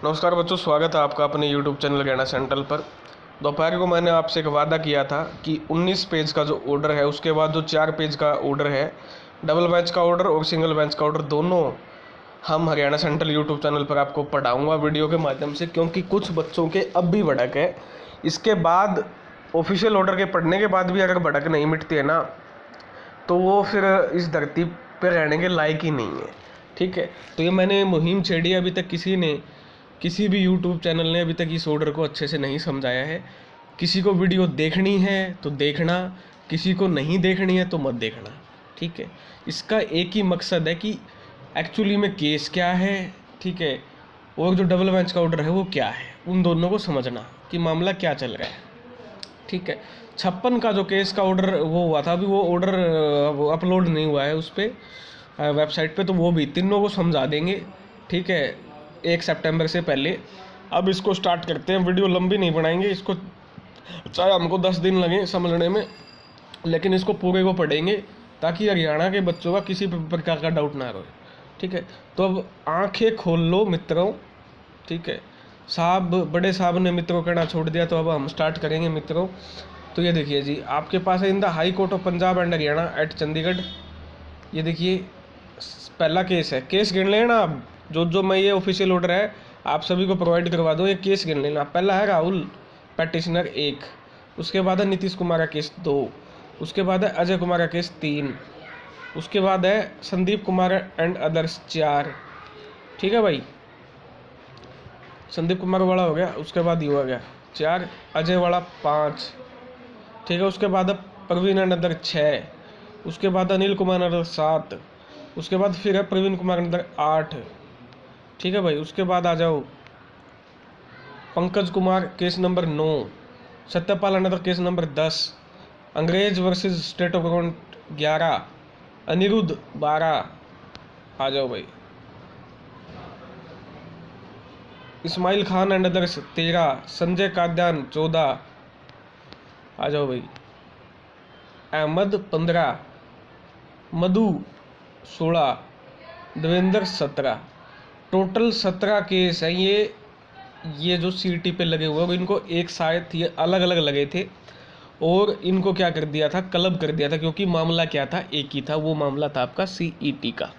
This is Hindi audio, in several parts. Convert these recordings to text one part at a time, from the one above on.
नमस्कार बच्चों, स्वागत है आपका अपने YouTube चैनल ज्ञाना सेंट्रल पर। दोपहर को मैंने आपसे एक वादा किया था कि 19 पेज का जो ऑर्डर है उसके बाद जो 4 पेज का ऑर्डर है, डबल बेंच का ऑर्डर और सिंगल बेंच का ऑर्डर, दोनों हम हरियाणा सेंट्रल यूट्यूब चैनल पर आपको पढ़ाऊँगा वीडियो के माध्यम से, क्योंकि कुछ बच्चों के अब भी भड़क है। इसके बाद ऑफिशियल ऑर्डर के पढ़ने के बाद भी अगर भड़क नहीं मिटती है ना, तो वो फिर इस धरती पर रहने के लायक ही नहीं है। ठीक है, तो ये मैंने मुहिम छेड़ी। अभी तक किसी भी यूट्यूब चैनल ने अभी तक इस ऑर्डर को अच्छे से नहीं समझाया है। किसी को वीडियो देखनी है तो देखना, किसी को नहीं देखनी है तो मत देखना। ठीक है, इसका एक ही मकसद है कि एक्चुअली में केस क्या है, ठीक है, और जो डबल बेंच का ऑर्डर है वो क्या है, उन दोनों को समझना कि मामला क्या चल रहा है। ठीक है, 56 का जो केस का ऑर्डर वो हुआ था, अभी वो ऑर्डर अपलोड नहीं हुआ है उस पर वेबसाइट पे, तो वो भी तीनों को समझा देंगे। ठीक है, 1 सितंबर से पहले। अब इसको स्टार्ट करते हैं। वीडियो लंबी नहीं बनाएंगे इसको, चाहे हमको 10 दिन लगे समझने में, लेकिन इसको पूरे को पढ़ेंगे ताकि हरियाणा के बच्चों का किसी प्रकार का डाउट ना रहे। ठीक है, तो अब आंखें खोल लो मित्रों। ठीक है, बड़े साहब ने मित्रों कहना छोड़ दिया, तो अब हम स्टार्ट करेंगे मित्रों। तो ये देखिए जी, आपके पास है in the high court of Punjab and Haryana at Chandigarh. ये देखिए पहला केस है, केस गिन लेना आप। जो मैं ये ऑफिशियल ऑर्डर है आप सभी को प्रोवाइड करवा दो, ये केस गिन लेना। पहला है राहुल पैटिशनर 1, उसके बाद है नीतीश कुमार का केस 2, उसके बाद है अजय कुमार का केस 3, उसके बाद है संदीप कुमार एंड अदर्स 4। ठीक है भाई, संदीप कुमार वाला हो गया, उसके बाद ये हो गया 4, अजय वाला 5। ठीक है, उसके बाद है प्रवीण एंड अदर 6, उसके बाद अनिल कुमार अदर 7, उसके बाद फिर है प्रवीण कुमार अंदर 8। ठीक है भाई, उसके बाद आ जाओ पंकज कुमार केस नंबर 9, सत्यपाल अंदर case number 10, Angrez versus state of government 11, Anirudh 12। आ जाओ भाई, इस्माइल खान एंड अदर्स 13, संजय काद्यान 14। आ जाओ भाई, अहमद 15, मधु 16, देवेंद्र 17। टोटल 17 केस हैं ये जो सीटी पे लगे हुए, और इनको एक साथ ये अलग अलग लगे थे, और इनको क्या कर दिया था, क्लब कर दिया था, क्योंकि मामला क्या था, एक ही था। वो मामला था आपका सीईटी का।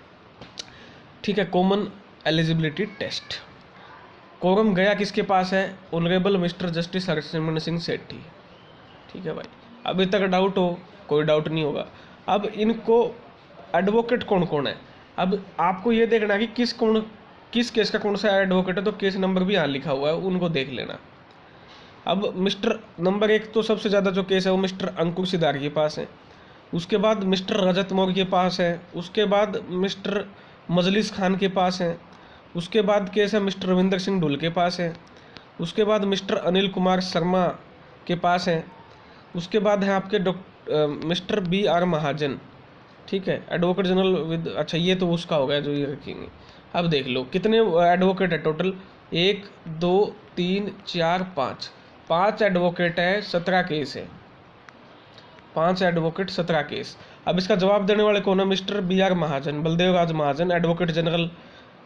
ठीक है, कॉमन एलिजिबिलिटी टेस्ट। कोरम गया किसके पास है, honourable mister justice Harsimran Singh Sethi. ठीक है भाई, अभी तक डाउट हो, कोई डाउट नहीं होगा। अब इनको एडवोकेट कौन कौन है, अब आपको ये देखना है कि किस केस का कौन सा एडवोकेट है, तो केस नंबर भी यहाँ लिखा हुआ है, उनको देख लेना। अब मिस्टर नंबर 1 तो सबसे ज़्यादा जो केस है वो मिस्टर अंकुर सिदार के पास है, उसके बाद मिस्टर रजत मौर्य के पास है, उसके बाद मिस्टर मजलिस खान के पास है, उसके बाद केस है मिस्टर रविंदर सिंह ढुल के पास है, उसके बाद मिस्टर अनिल कुमार शर्मा के पास है, उसके बाद है आपके मिस्टर BR महाजन। ठीक है, एडवोकेट जनरल विद, अच्छा ये तो उसका हो गया जो ये रखेंगे। अब देख लो कितने एडवोकेट है टोटल, 1 2 3 4 5 एडवोकेट है, 17 केस है। 5 एडवोकेट 17 केस। अब इसका जवाब देने वाले कौन है, mister BR Mahajan, Baldev Raj Mahajan advocate general,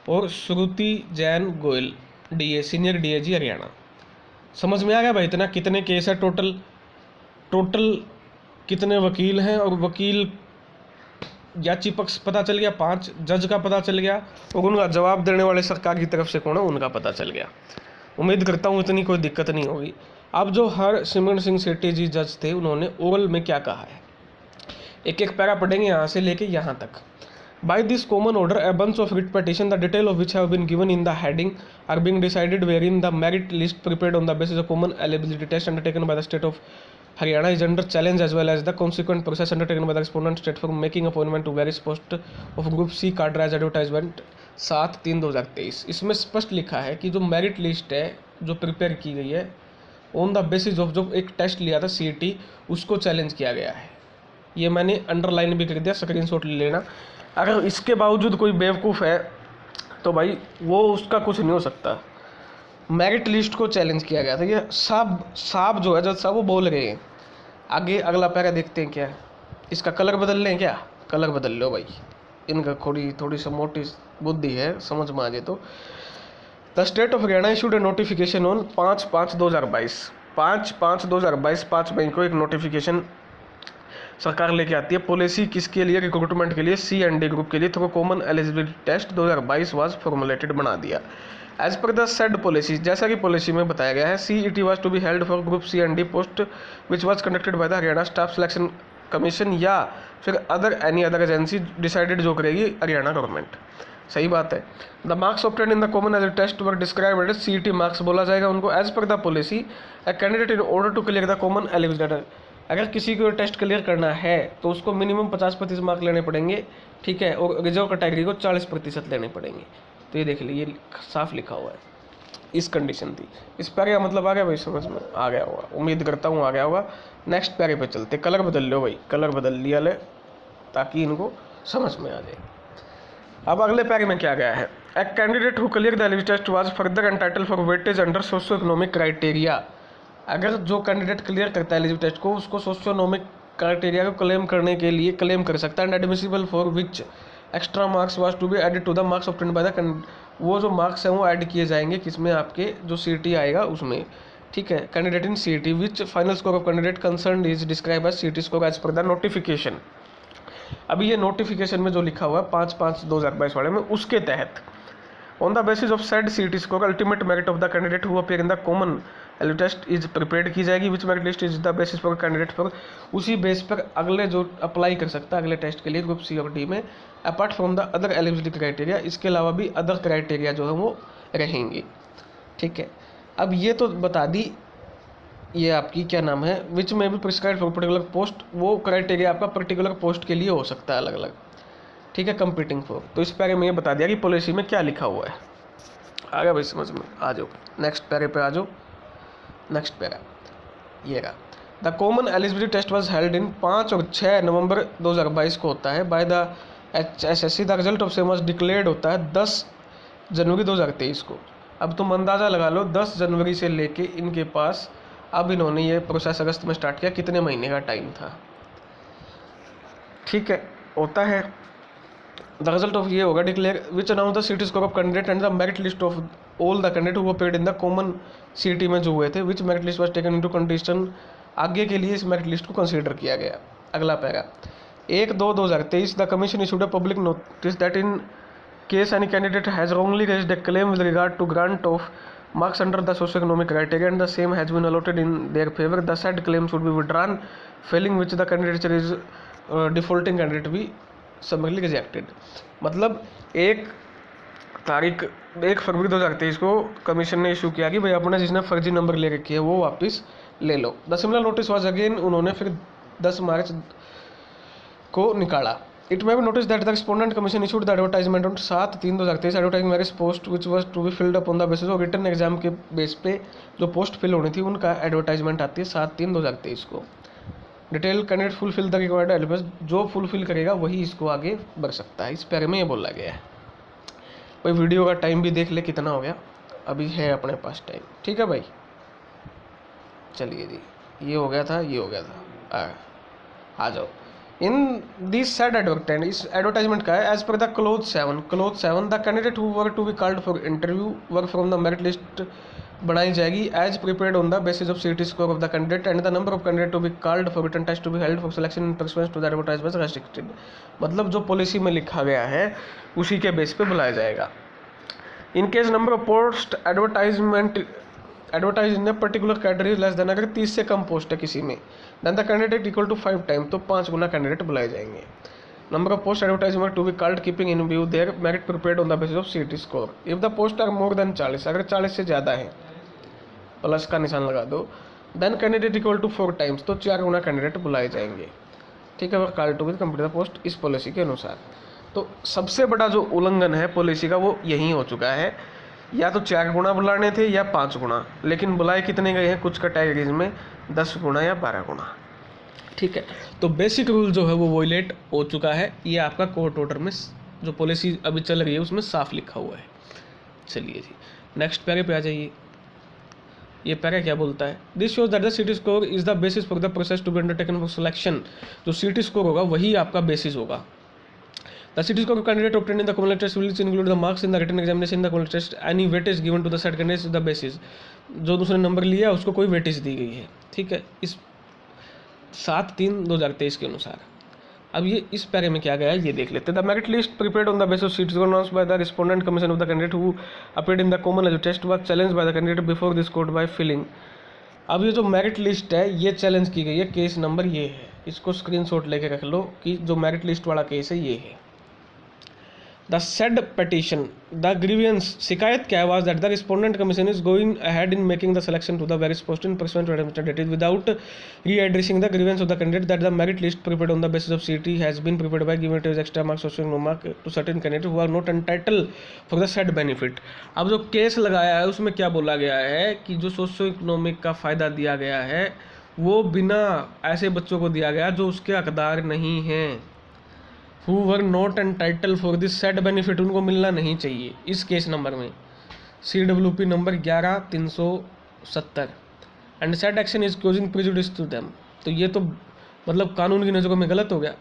और Shruti Jain Goyal DA senior DAG Haryana. समझ में आ गया भाई इतना, कितने केस है टोटल कितने वकील हैं, और वकील याची पक्ष पता चल गया, 5 जज का पता चल गया, और उनका जवाब देने वाले सरकार की तरफ से कौन है उनका पता चल गया। उम्मीद करता हूँ इतनी कोई दिक्कत नहीं होगी। अब जो हरसिमरन सिंह सेठी जी जज थे, उन्होंने ओरल में क्या कहा है, एक एक पैरा पढ़ेंगे यहाँ से लेके यहाँ तक। By this common order a bunch of writ petition, the detail of which have been given in the heading, are being decided wherein the merit list prepared on the basis of common eligibility test undertaken by the state of Haryana is under challenge, as well as the consequent process undertaken by the respondent state for making appointment to various post of Group C cadre as advertisement 7/3/2023। इसमें स्पष्ट लिखा है कि जो मेरिट लिस्ट है जो प्रिपेयर की गई है ऑन द बेसिस ऑफ जो एक टेस्ट लिया था CET, उसको चैलेंज किया गया है। ये मैंने अंडरलाइन भी कर दिया, स्क्रीनशॉट ले लेना। अगर इसके बावजूद कोई बेवकूफ़ है तो भाई वो उसका कुछ नहीं हो सकता। मेरिट लिस्ट को चैलेंज किया गया था, ये साहब जो है जज साहब वो बोल रहे हैं। आगे अगला पैरा देखते हैं क्या है, इसका कलर बदल लें क्या, कलर बदल लो भाई, इनका थोड़ी सी मोटी बुद्धि है, समझ में आ जाए तो। The state of Haryana issued A notification on 5/5/2022। 5/5/2022 5 मई को एक नोटिफिकेशन सरकार लेके आती है। पॉलिसी किसके लिए? रिक्रूटमेंट के लिए, C&D ग्रुप के लिए through common eligibility test 2022 was formulated बना दिया। As per the said policy, जैसा कि पॉलिसी में बताया गया है, CET was to be held for group C&D post which was conducted by the Haryana staff selection commission या फिर एनी अदर एजेंसी डिसाइडेड, जो करेगी हरियाणा गवर्नमेंट। सही बात है। The marks obtained in the common eligibility test were described as CET marks बोला जाएगा उनको। As per the policy a candidate in order to clear the common eligibility, अगर किसी को टेस्ट क्लियर करना है तो उसको मिनिमम 50% मार्क लेने पड़ेंगे, ठीक है, और रिजर्व कैटेगरी को 40% लेने पड़ेंगे। तो ये देख लीजिए, साफ लिखा हुआ है, इस कंडीशन थी। इस पैरे का मतलब आ गया भाई, समझ में आ गया होगा, उम्मीद करता हूँ आ गया होगा। नेक्स्ट पैरे पे चलते, कलर बदल लो भाई, कलर बदल लिया ले ताकि इनको समझ में आ जाए। अब अगले पैरे में क्या गया है? A candidate who clear the eligibility test was further entitle for weightage under socio economic criteria. अगर जो कैंडिडेट क्लियर करता है एलिजिबिलिटी टेस्ट को, उसको सोशियो इकोनॉमिक क्राइटेरिया को क्लेम करने के लिए क्लेम कर सकता है। And admissible for which extra marks was to be added to the marks obtained by the, वो जो मार्क्स हैं वो ऐड किए जाएंगे किसमें? आपके जो CET आएगा उसमें, ठीक है। Candidate in CET which final score of candidate concern is describe as CET score as per the notification. अभी ये नोटिफिकेशन में जो लिखा हुआ है 5/5/2022 वाले में, उसके तहत on the basis of said CET score ultimate merit of the candidate who appear in the common eligibility test is prepared की जाएगी, which merit list is the basis for candidate for, उसी बेस पर अगले जो अप्लाई कर सकता है अगले टेस्ट के लिए ग्रुप C और D में, apart from the other eligibility criteria, इसके अलावा भी अदर क्राइटेरिया जो है वो रहेंगे, ठीक है। अब ये तो बता दी, ये आपकी क्या नाम है, विच में भी प्रिस्क्राइब फॉर पर्टिकुलर पोस्ट, वो क्राइटेरिया आपका पर्टिकुलर पोस्ट के लिए हो सकता है अलग अलग, ठीक है, कंपीटिंग फॉर। तो इस पैरे में ये बता दिया कि पॉलिसी में क्या लिखा हुआ है। आ गया भाई समझ में? आ जाओ नेक्स्ट पैरे पे आ जाओ। नेक्स्ट पैरा ये रहा, the common eligibility test was held in 5 और 6 नवंबर 2022 को होता है by the HSSC। The result of same was declared होता है 10 जनवरी 2023 को। अब तुम अंदाज़ा लगा लो 10 जनवरी से लेके इनके पास, अब इन्होंने ये प्रोसेस अगस्त में स्टार्ट किया, कितने महीने का टाइम था, ठीक है, होता है। द रिजल्ट ऑफ ये होगा declare which announce the CET score of candidate and the merit list of all the candidate who appeared in the common CET में जो हुए थे, which merit list was taken into condition, आगे के लिए इस मेरिट लिस्ट को कंसीडर किया गया। अगला para 1/2/2023 the commission issued a public notice that in case any candidate has wrongly raised a claim with regard to grant of marks under the socio-economic criteria and the same has been allotted in their favor, the said claim should be withdrawn, failing which the candidature is defaulting candidate be summarily rejected। मतलब 1 फरवरी 2023 को कमीशन ने इशू किया कि भाई अपने जिसने फर्जी नंबर ले रखी है वो वापस ले लो। The similar notice was again, उन्होंने फिर 10 मार्च को निकाला। It may be notice that the respondent commission issued the advertisement on 7/3/2023 advertising various post which was to be filled up on the basis of written exam के बेस पे जो पोस्ट फिल होनी थी उनका एडवर्टाइजमेंट आती है 7/3/2023 को। Detail candidate fulfil the required elements, जो फुलफिल करेगा वही इसको आगे बढ़ सकता है। इस पैरे में ये बोला गया है। भाई वीडियो का टाइम भी देख ले कितना हो गया, अभी है अपने पास टाइम, ठीक है भाई। चलिए जी, ये हो गया था, ये हो गया था, आ जाओ। इन दिस सेड एडवर्टाइजमेंट, इस एडवर्टाइजमेंट का है as per the clause 7 the candidate who were to be called for interview were from the merit list बनाई जाएगी as prepared on the basis of CET score of the candidate and the number of candidate to be called for written test to be held for selection in prospect to the advertisement restricted. मतलब जो पॉलिसी में लिखा गया है उसी के बेस पे बुलाया जाएगा। In case number of post advertise in particular category less than, अगर 30 से कम पोस्ट है किसी में, then the candidate equal to 5 time, तो 5 गुना कैंडिडेट बुलाए जाएंगे। Number of post advertisement to be called keeping in view their merit prepared on the basis of CET score. If the post are more than 40, अगर 40 से ज़्यादा है, प्लस का निशान लगा दो, then candidate equal to 4 times, तो 4 गुना कैंडिडेट बुलाए जाएंगे, ठीक है, called to be complete the post इस पॉलिसी के अनुसार। तो सबसे बड़ा जो उल्लंघन है पॉलिसी का वो यही हो चुका है, या तो 4 गुना बुलाने थे या 5 गुना, लेकिन बुलाए कितने गए हैं कुछ कैटेगरीज में 10 गुना या 12 गुना, ठीक है। तो बेसिक रूल जो है वो वॉयलेट हो चुका है, ये आपका कोर्ट ऑर्डर में जो पॉलिसी अभी चल रही है उसमें साफ लिखा हुआ है। चलिए जी नेक्स्ट पैरे पे आ जाइए। ये पैरा क्या बोलता है, this shows that the CET score is the basis for the process to be undertaken for selection. जो CET स्कोर होगा वही आपका बेसिस होगा। The The CT score candidate obtained in the cumulative test will include the marks in the written examination in the cumulative test. Any weightage given to the said candidate is the basis. जो दूसरे नंबर लिया उसको कोई वेटेज दी गई है, ठीक है, इस 7/3/2023 के अनुसार। अब ये इस पैरे में क्या गया है ये देख लेते हैं। The merit list prepared on the basis of seats announced by the respondent commission of the candidate who appeared in the common eligibility test was challenged by the candidate before this court by filing. अब ये जो मेरिट लिस्ट है ये चैलेंज की गई है, केस नंबर ये है, इसको स्क्रीनशॉट लेके रख लो कि जो मेरिट लिस्ट वाला केस है ये है। The said petition the grievance शिकायत क्या है was that the respondent commission is going ahead in making the selection to the various post in pursuant to admitted date without readdressing the grievance of the candidate that the merit list prepared on the basis of CT has been prepared by giving it extra marks और no mark to certain candidate who are not entitled for the said benefit. अब जो केस लगाया है उसमें क्या बोला गया है कि जो सोशो इकोनॉमिक का फ़ायदा दिया गया है वो बिना ऐसे बच्चों को दिया गया जो उसके हकदार नहीं हैं, who were not entitled for this said benefit, उनको मिलना नहीं चाहिए। इस केस नंबर में CWP number 11370 and said action is causing prejudice to them। तो ये तो मतलब कानून की नज़रों में गलत हो गया।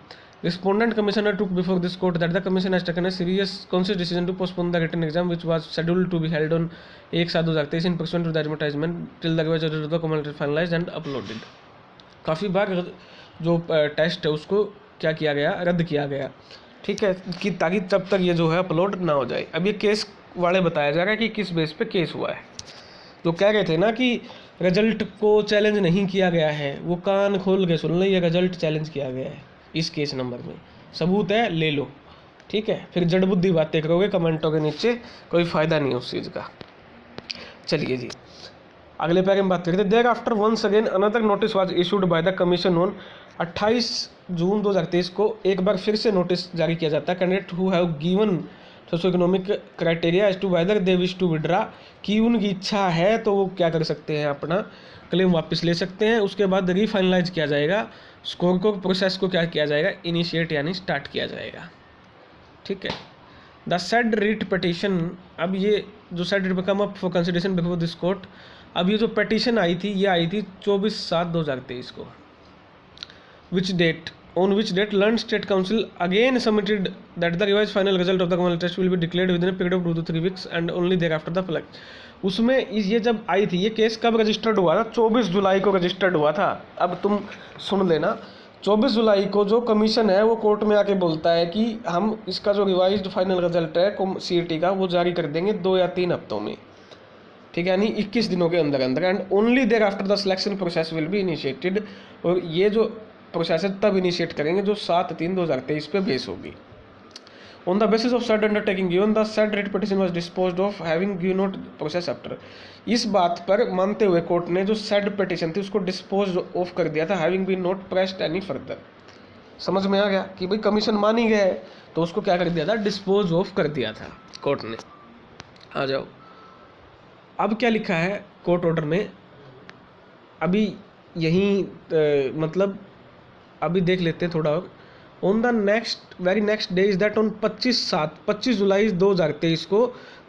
Respondent commissioner took before this court that the commission has taken a serious conscious decision to postpone the written exam which was scheduled to be held on 1/7/2023 in pursuant to the advertisement till the revised order of the community finalized and uploaded। काफ़ी बार जो टेस्ट है उसको क्या किया गया, रद्द किया गया, ठीक है, कि ताकि तब तक ये जो है अपलोड ना हो जाए। अब ये केस वाले बताया जा रहा है कि किस बेस पे केस हुआ है। जो कह रहे थे ना कि रिजल्ट को चैलेंज नहीं किया गया है, वो कान खोल के सुन लो, ये रिजल्ट चैलेंज किया गया है इस केस नंबर में, सबूत है ले लो, ठीक है, फिर जड़ बुद्धि बातें करोगे कमेंटों के नीचे, कोई फ़ायदा नहीं उस चीज़ का। चलिए जी अगले पैरे में बात करते हैं। Thereafter once again another notice was issued by the commission on 28 June 2023 को एक बार फिर से नोटिस जारी किया जाता है candidate who have given socio economic criteria as to whether they wish to withdraw, कि उनकी इच्छा है तो वो क्या कर सकते हैं, अपना क्लेम वापस ले सकते हैं। उसके बाद रीफाइनलाइज किया जाएगा, स्कोर को प्रोसेस को क्या किया जाएगा, इनिशिएट यानी स्टार्ट किया जाएगा, ठीक है। द सेड रिट पिटीशन, अब ये जो said writ come up for consideration before this court, अब ये जो पिटीशन आई थी ये आई थी 24/7/2023 को, which date on which date learned state council again submitted that the revised final result of the common test will be declared within a period of 2 to 3 weeks and only thereafter the flag। उसमें ये जब आई थी ये केस कब रजिस्टर्ड हुआ था, 24 जुलाई को रजिस्टर्ड हुआ था। अब तुम सुन लेना, 24 जुलाई को जो कमीशन है वो कोर्ट में आके बोलता है कि हम इसका जो रिवाइज्ड फाइनल रिजल्ट है CET का वो जारी कर देंगे 2 या 3 हफ्तों में, ठीक है, यानी 21 दिनों के अंदर अंदर, and only thereafter the selection process will be initiated. और ये जो प्रोसेस है तब इनिशिएट करेंगे जो 7/3/2023 पे बेस होगी। On the basis of said undertaking given the said writ petition was disposed of having given note process after. इस बात पर मानते हुए कोर्ट ने जो सेड पिटीशन थी उसको डिस्पोज ऑफ कर दिया था, having been not pressed any further. समझ में आ गया कि भाई कमीशन मान ही गए तो उसको क्या कर दिया था, डिस्पोज ऑफ कर दिया था कोर्ट ने। आ जाओ अब क्या लिखा है कोर्ट ऑर्डर में, अभी यहीं मतलब अभी देख लेते हैं थोड़ा और। On the very next day is that on 25 जुलाई 2023 को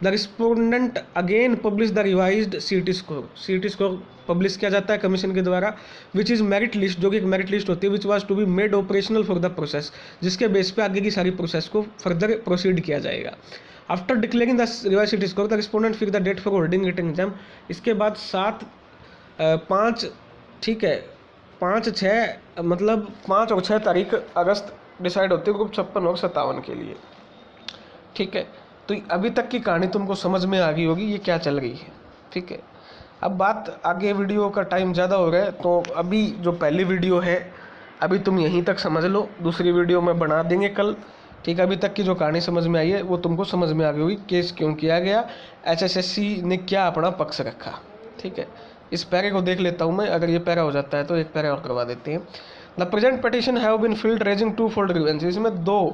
the respondent again publish the revised CET score publish किया जाता है कमीशन के द्वारा, विच इज़ मेरिट लिस्ट, जो कि एक मेरिट लिस्ट होती है, which was to be made operational for the process, जिसके बेस पे आगे की सारी प्रोसेस को फर्दर प्रोसीड किया जाएगा। After declaring the revised CET score the respondent fix the date for holding written exam. इसके बाद 5 ठीक है 5-6 मतलब 5 और 6 तारीख अगस्त डिसाइड होती है ग्रुप 56 और 57 के लिए, ठीक है। तो अभी तक की कहानी तुमको समझ में आ गई होगी ये क्या चल रही है, ठीक है। अब बात आगे, वीडियो का टाइम ज़्यादा हो रहा है तो अभी जो पहली वीडियो है अभी तुम यहीं तक समझ लो, दूसरी वीडियो में बना देंगे कल, ठीक है। अभी तक की जो कहानी समझ में आई है वो तुमको समझ में आ गई होगी, केस क्यों किया गया, HSSC ने क्या अपना पक्ष रखा, ठीक है। इस पैरे को देख लेता हूँ मैं, अगर ये पैरा हो जाता है तो एक पैरा और करवा देते हैं। The present petition have been filed raising 2 fold grievances. इसमें 2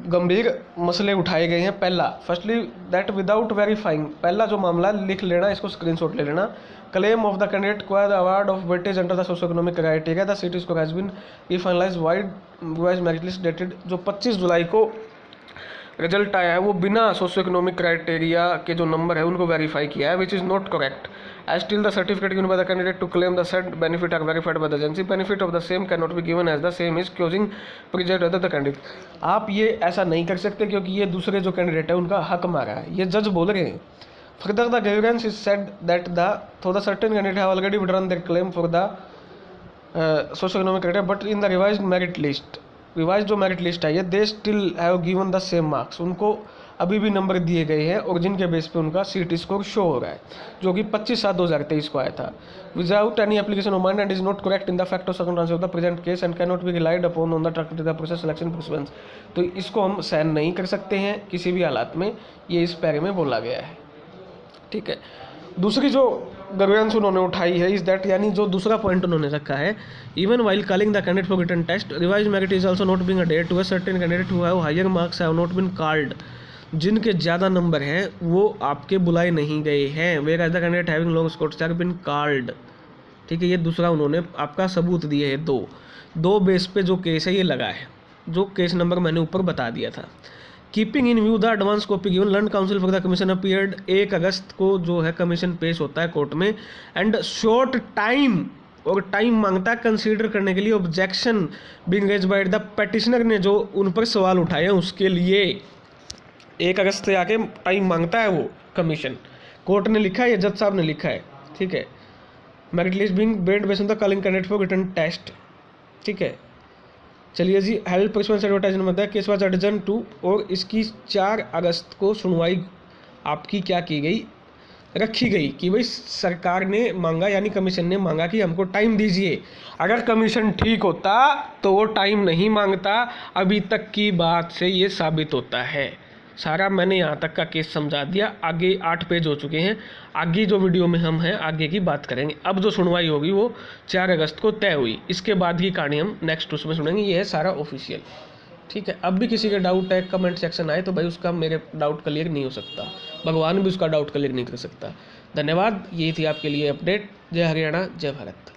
गंभीर मसले उठाए गए हैं। पहला, फर्स्टली दैट विदाउट वेरीफाइंग, पहला जो मामला लिख लेना, इसको स्क्रीनशॉट ले लेना, claim of the candidate acquire the award of weightage under the socio economic criteria the CET score has been refinalized vide revised merit list dated, जो 25 जुलाई को रिजल्ट आया है वो बिना सोशो इकोनॉमिक क्राइटेरिया के जो नंबर है उनको वेरीफाई किया है, which is not correct as till the certificate given by the candidate to claim the said benefit are verified by the agency, benefit of the same can not be given as the same is closing project other the candidate. आप ये ऐसा नहीं कर सकते क्योंकि ये दूसरे जो कैंडिडेट है उनका हक मारा है, ये जज बोल रहे हैं। Further the grievance is said that the certain candidate have already withdrawn there claim for the socio economic criteria but in the revised merit list, revise जो मेरिट लिस्ट आई है they still have given the same marks, उनको अभी भी नंबर दिए गए हैं और जिनके बेस पे उनका सीटी स्कोर शो हो रहा है जो कि 25/7/2023 को आया था। Without any application of mind and is not correct in the fact of circumstance of the present case and can not B relied upon on the tract the process selection procedures. तो इसको हम सहन नहीं कर सकते हैं किसी भी हालात में, ये इस पैरे में बोला गया है। ठीक है, दूसरी जो ग्रीवेंस उन्होंने उठाई है इज दैट, यानी जो दूसरा पॉइंट उन्होंने रखा है, even while calling the candidate for written test revise merit is also not being adhered to a certain candidate who have higher marks have not been called, जिनके ज़्यादा नंबर हैं वो आपके बुलाए नहीं गए हैं, whereas the candidate having long scores have been called. ठीक है, ये दूसरा उन्होंने आपका सबूत दिए है। दो बेस पे जो केस है ये लगा है, जो केस नंबर मैंने ऊपर बता दिया था। Keeping in view the advance copy given learn council for the commission appeared, 1 अगस्त को जो है कमीशन पेश होता है कोर्ट में एंड शॉर्ट टाइम, और टाइम मांगता है कंसीडर करने के लिए objection being raised by the petitioner ने जो उन पर सवाल उठाए हैं उसके लिए 1 अगस्त से आके टाइम मांगता है वो कमीशन। कोर्ट ने लिखा है या जज साहब ने लिखा है। ठीक है, merit list being based based on the calling candidate for written test. ठीक है, चलिए जी, हेल्प परफॉर्मेंस एडवर्टाइजमेंट में केस वाज एडजर्न टू, और इसकी 4 अगस्त को सुनवाई आपकी क्या की गई, रखी गई कि भाई सरकार ने मांगा, यानी कमीशन ने मांगा कि हमको टाइम दीजिए। अगर कमीशन ठीक होता तो वो टाइम नहीं मांगता, अभी तक की बात से ये साबित होता है। सारा मैंने यहाँ तक का केस समझा दिया, आगे 8 पेज हो चुके हैं, आगे जो वीडियो में हम हैं आगे की बात करेंगे। अब जो सुनवाई होगी वो 4 अगस्त को तय हुई, इसके बाद की कहानी हम नेक्स्ट उसमें सुनेंगे। ये है सारा ऑफिशियल। ठीक है, अब भी किसी के डाउट है कमेंट सेक्शन आए तो भाई उसका मेरे डाउट क्लियर नहीं हो सकता, भगवान भी उसका डाउट क्लियर नहीं कर सकता। धन्यवाद, ये थी आपके लिए अपडेट। जय हरियाणा, जय भारत।